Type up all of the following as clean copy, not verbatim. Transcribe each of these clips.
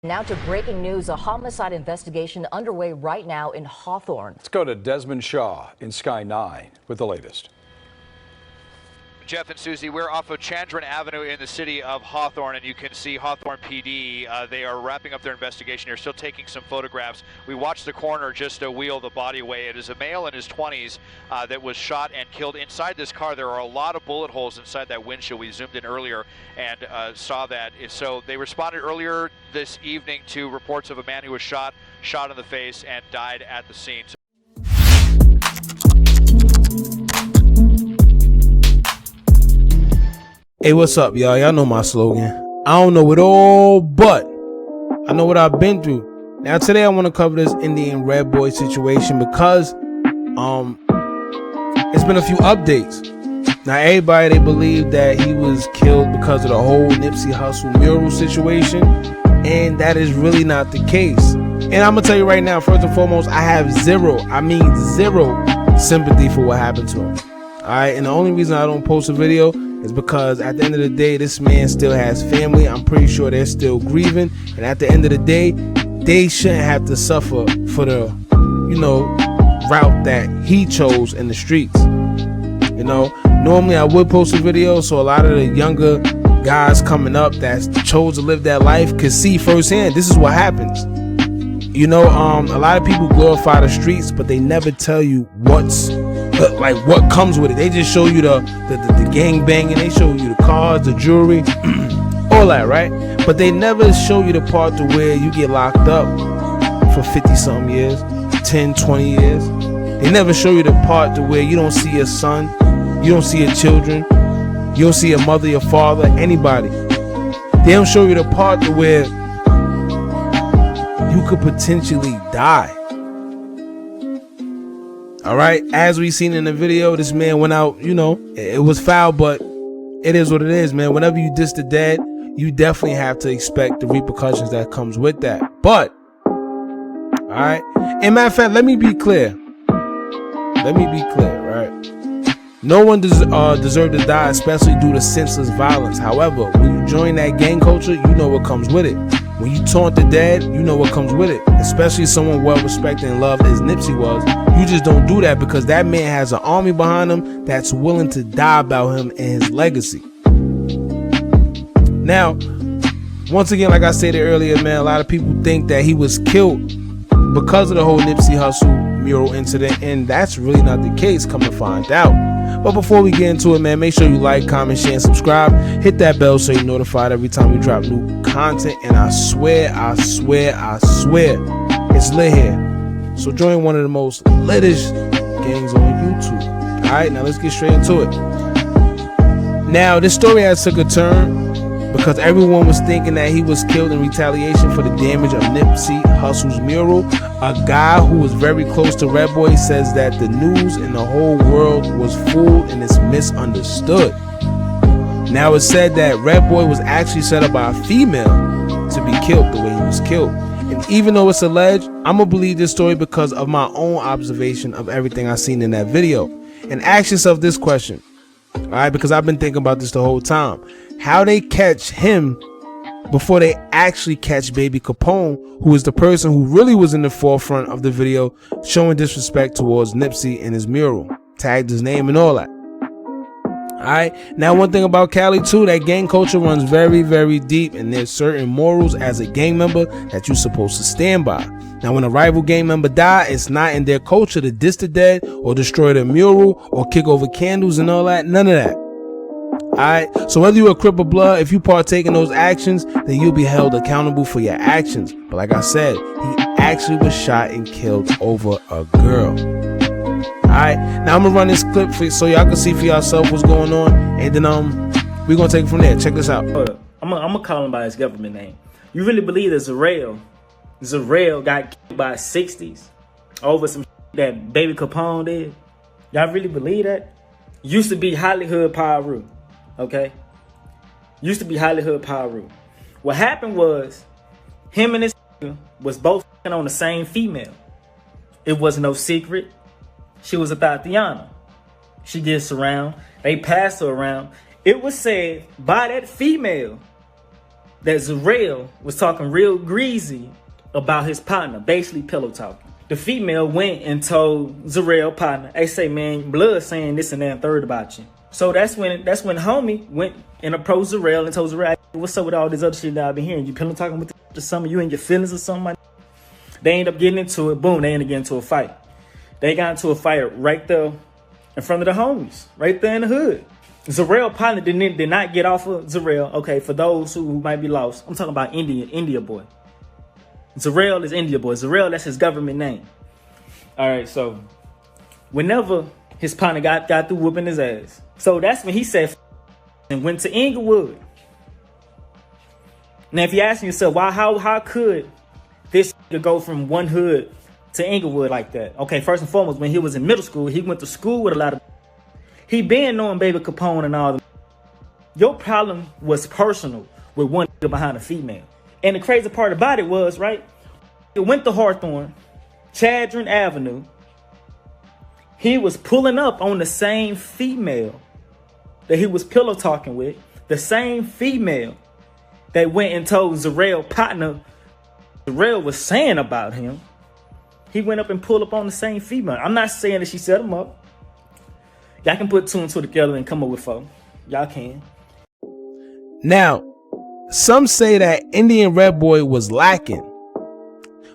Now to breaking news, a homicide investigation underway right now in Hawthorne. Let's go to Desmond Shaw in Sky 9 with the latest. Jeff and Susie, we're off of Chandran Avenue in the city of Hawthorne, and you can see Hawthorne PD. They are wrapping up their investigation. They're still taking some photographs. We watched the coroner just wheel the body away. It is a male in his 20s that was shot and killed. Inside this car, there are a lot of bullet holes inside that windshield. We zoomed in earlier and saw that. So they responded earlier this evening to reports of a man who was shot in the face and died at the scene. Hey, what's up, y'all? Y'all know my slogan. I don't know it all, but I know what I've been through. Now, today I want to cover this Indian Red Boy situation because it's been a few updates. Now, everybody, they believe that he was killed because of the whole Nipsey Hussle mural situation, and that is really not the case. And I'm going to tell you right now, first and foremost, I have zero sympathy for what happened to him. All right, and the only reason I don't post a video is because at the end of the day, this man still has family. I'm pretty sure they're still grieving, and at the end of the day, they shouldn't have to suffer for the, route that he chose in the streets. Normally I would post a video so a lot of the younger guys coming up that chose to live that life could see firsthand this is what happens. A lot of people glorify the streets, but they never tell you what comes with it. They just show you the gang banging, they show you the cars, the jewelry, all that, right? But they never show you the part to where you get locked up for 50-something years, 10, 20 years. They never show you the part to where you don't see your son, you don't see your children, you don't see your mother, your father, anybody. They don't show you the part to where you could potentially die. All right, as we seen in the video, this man went out, it was foul, but it is what it is, man. Whenever you diss the dead, you definitely have to expect the repercussions that comes with that. But, all right, and matter of fact, let me be clear, right? No one deserved to die, especially due to senseless violence. However, when you join that gang culture, you know what comes with it. When you taunt the dead, you know what comes with it. Especially someone well respected and loved as Nipsey was. You just don't do that because that man has an army behind him that's willing to die about him and his legacy. Now, once again, like I stated earlier, man, a lot of people think that he was killed because of the whole Nipsey Hussle mural incident, and that's really not the case, come to find out. But before we get into it, man, make sure you like, comment, share, and subscribe. Hit that bell so you're notified every time we drop new content. And I swear, it's lit here. So join one of the most litest gangs on YouTube. All right, now let's get straight into it. Now, this story has took a turn because everyone was thinking that he was killed in retaliation for the damage of Nipsey Hussle's mural. A guy who was very close to Red Boy says that the news in the whole world was fooled and it's misunderstood. Now it's said that Red Boy was actually set up by a female to be killed the way he was killed. And even though it's alleged, I'm gonna believe this story because of my own observation of everything I've seen in that video. And ask yourself this question, all right, because I've been thinking about this the whole time. How they catch him before they actually catch Baby Capone, who is the person who really was in the forefront of the video showing disrespect towards Nipsey and his mural, tagged his name and all that. Alright, now one thing about Cali too, that gang culture runs very, very deep, and there's certain morals as a gang member that you're supposed to stand by. Now when a rival gang member die, it's not in their culture to diss the dead or destroy their mural or kick over candles and all that, none of that. Alright, so whether you're a Crip or Blood, if you partake in those actions, then you'll be held accountable for your actions. But like I said, he actually was shot and killed over a girl. Alright, now I'm gonna run this clip so y'all can see for yourself what's going on, and then we're gonna take it from there. Check this out. I'm gonna call him by his government name. You really believe that Zarel got killed by 60s over some that Baby Capone did? Y'all really believe that? Used to be Hollywood Pyru. Okay, used to be Hollywood Pyru. What happened was him and his was both on the same female. It was no secret. She was a Tatiana. She gets around. They passed her around. It was said by that female that Zarel was talking real greasy about his partner, basically pillow talking. The female went and told Zarel partner, "Hey, say man, blood saying this and that and third about you." So that's when homie went and approached Zarel and told Zarel, "What's up with all this other shit that I've been hearing? You pillow talking with some of you and your feelings or something?" They end up getting into it. Boom, they end up getting into a fight. They got into a fight right there in front of the homies, right there in the hood. Zarel partner did not get off of Zarel. Okay, for those who might be lost, I'm talking about India boy. Zarel is India boy. Zarel, that's his government name. All right, so whenever his partner got through whooping his ass, so that's when he said and went to Inglewood. Now, if you're asking yourself, why, how could this go from one hood to Inglewood like that? Okay, first and foremost, when he was in middle school, he went to school with a lot of. He been knowing Baby Capone and all them. Your problem was personal with one behind a female. And the crazy part about it was, right, it went to Hawthorne, Chadron Avenue. He was pulling up on the same female that he was pillow talking with, the same female that went and told Zarel partner Zarel was saying about him. He went up and pulled up on the same female. I'm not saying that she set him up. Y'all can put two and two together and come up with four. Y'all can. Now, some say that Indian Red Boy was lacking,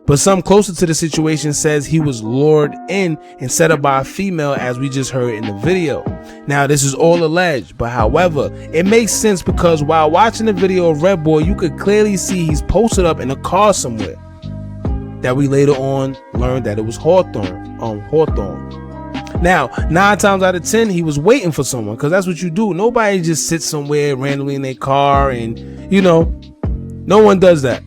but some closer to the situation says he was lured in and set up by a female, as we just heard in the video. Now, this is all alleged, but however, it makes sense because while watching the video of Red Boy, you could clearly see he's posted up in a car somewhere. That we later on learned that it was Hawthorne. Now, 9 times out of 10, he was waiting for someone, because that's what you do. Nobody just sits somewhere randomly in their car and, no one does that.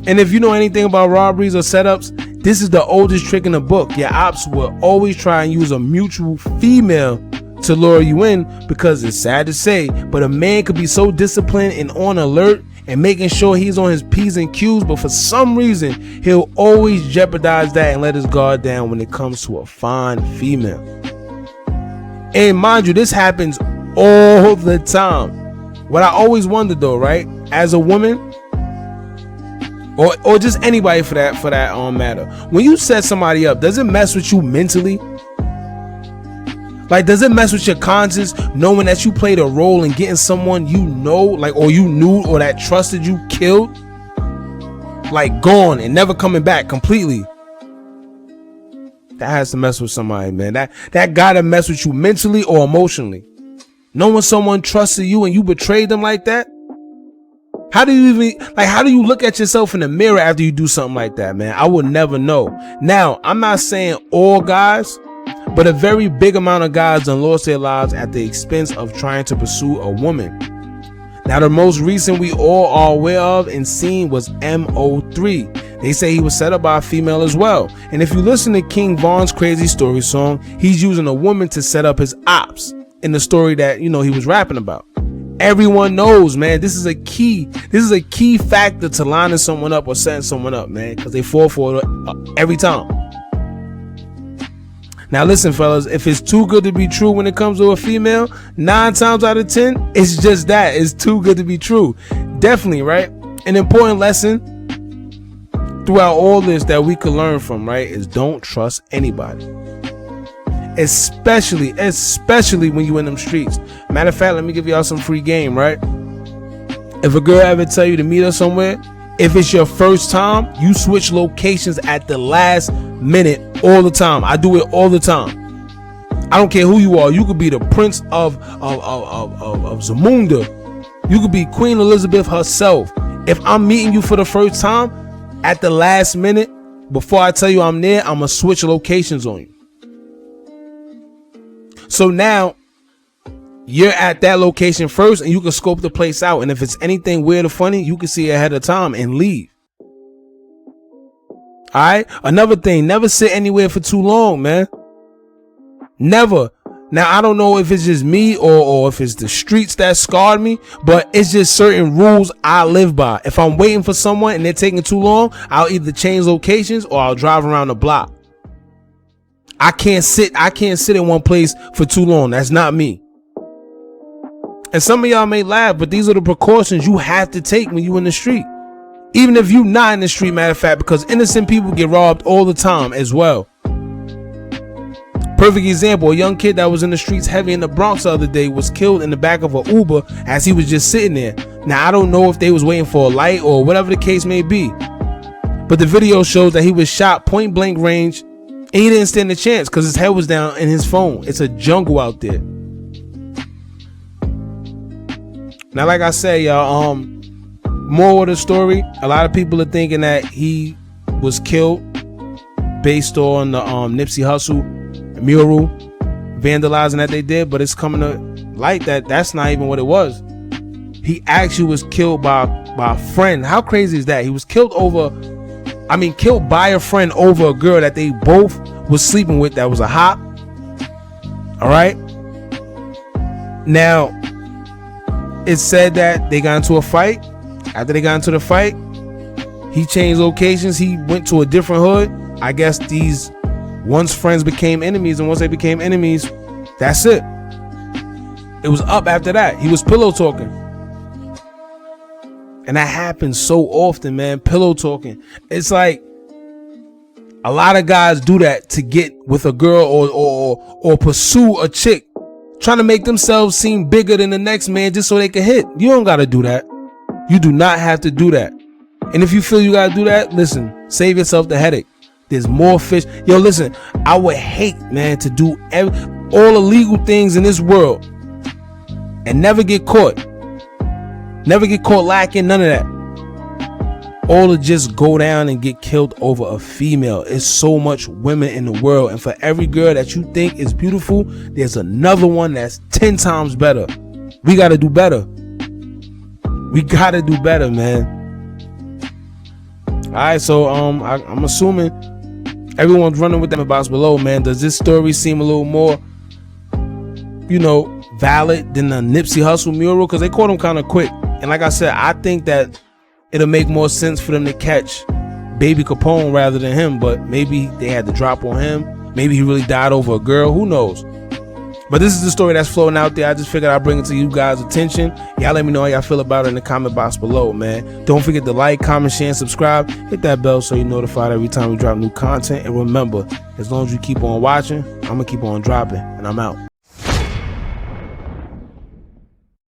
And if you know anything about robberies or setups, this is the oldest trick in the book. Your ops will always try and use a mutual female to lure you in, because it's sad to say, but a man could be so disciplined and on alert and making sure he's on his P's and Q's, but for some reason, he'll always jeopardize that and let his guard down when it comes to a fine female. And mind you, this happens all the time. What I always wondered though, right, as a woman, or just anybody for that matter, when you set somebody up, does it mess with you mentally? Like, does it mess with your conscience knowing that you played a role in getting someone or you knew or that trusted you killed? Like, gone and never coming back completely. That has to mess with somebody, man. That gotta mess with you mentally or emotionally. Knowing someone trusted you and you betrayed them like that? How do you look at yourself in the mirror after you do something like that, man? I would never know. Now, I'm not saying all guys, but a very big amount of guys done lost their lives at the expense of trying to pursue a woman. Now, the most recent we all are aware of and seen was MO3. They say he was set up by a female as well. And if you listen to King Von's Crazy Story song, he's using a woman to set up his ops in the story that, he was rapping about. Everyone knows, man, this is a key factor to lining someone up or setting someone up, man, because they fall for it every time. Now listen, fellas, if it's too good to be true when it comes to a female, 9 times out of 10, it's just that. It's too good to be true. Definitely, right? An important lesson throughout all this that we could learn from, right, is don't trust anybody. Especially when you in them streets. Matter of fact, let me give y'all some free game, right? If a girl ever tell you to meet her somewhere, if it's your first time, you switch locations at the last minute all the time. I do it all the time. I don't care who you are. You could be the Prince of Zamunda. You could be Queen Elizabeth herself. If I'm meeting you for the first time, at the last minute, before I tell you I'm there, I'm going to switch locations on you. So now you're at that location first and you can scope the place out. And if it's anything weird or funny, you can see it ahead of time and leave. All right. Another thing, never sit anywhere for too long, man. Never. Now, I don't know if it's just me or if it's the streets that scarred me, but it's just certain rules I live by. If I'm waiting for someone and they're taking too long, I'll either change locations or I'll drive around the block. I can't sit in one place for too long. That's not me. And some of y'all may laugh, but these are the precautions you have to take when you in the street. Even if you not in the street, matter of fact, because innocent people get robbed all the time as well. Perfect example, a young kid that was in the streets heavy in the Bronx the other day was killed in the back of an Uber as he was just sitting there. Now, I don't know if they was waiting for a light or whatever the case may be, but the video shows that he was shot point blank range and he didn't stand a chance because his head was down in his phone. It's a jungle out there. Now, like I said, y'all, more of the story, a lot of people are thinking that he was killed based on the Nipsey Hussle mural vandalizing that they did, but it's coming to light that that's not even what it was. He actually was killed by a friend. How crazy is that? He was killed killed by a friend over a girl that they both was sleeping with that was a hop. All right. Now, it's said that they got into a fight. After they got into the fight, he changed locations. He went to a different hood. I guess these once friends became enemies, and once they became enemies, that's it. It was up after that. He was pillow talking. And that happens so often, man. Pillow talking. It's like a lot of guys do that to get with a girl or pursue a chick, trying to make themselves seem bigger than the next man just so they can hit. You don't gotta do that. You do not have to do that. And if you feel you gotta do that, listen, save yourself the headache. There's more fish. Yo, listen, I would hate, man, to do all illegal things in this world and never get caught. Never get caught lacking, none of that. All to just go down and get killed over a female. It's so much women in the world. And for every girl that you think is beautiful, there's another one that's 10 times better. We got to do better. We got to do better, man. All right, so I'm assuming everyone's running with them box below, man. Does this story seem a little more, valid than the Nipsey Hussle mural? Because they caught him kind of quick. And like I said, I think that it'll make more sense for them to catch Baby Capone rather than him. But maybe they had to drop on him. Maybe he really died over a girl. Who knows? But this is the story that's floating out there. I just figured I'd bring it to you guys' attention. Y'all let me know how y'all feel about it in the comment box below, man. Don't forget to like, comment, share, and subscribe. Hit that bell so you're notified every time we drop new content. And remember, as long as you keep on watching, I'm going to keep on dropping. And I'm out.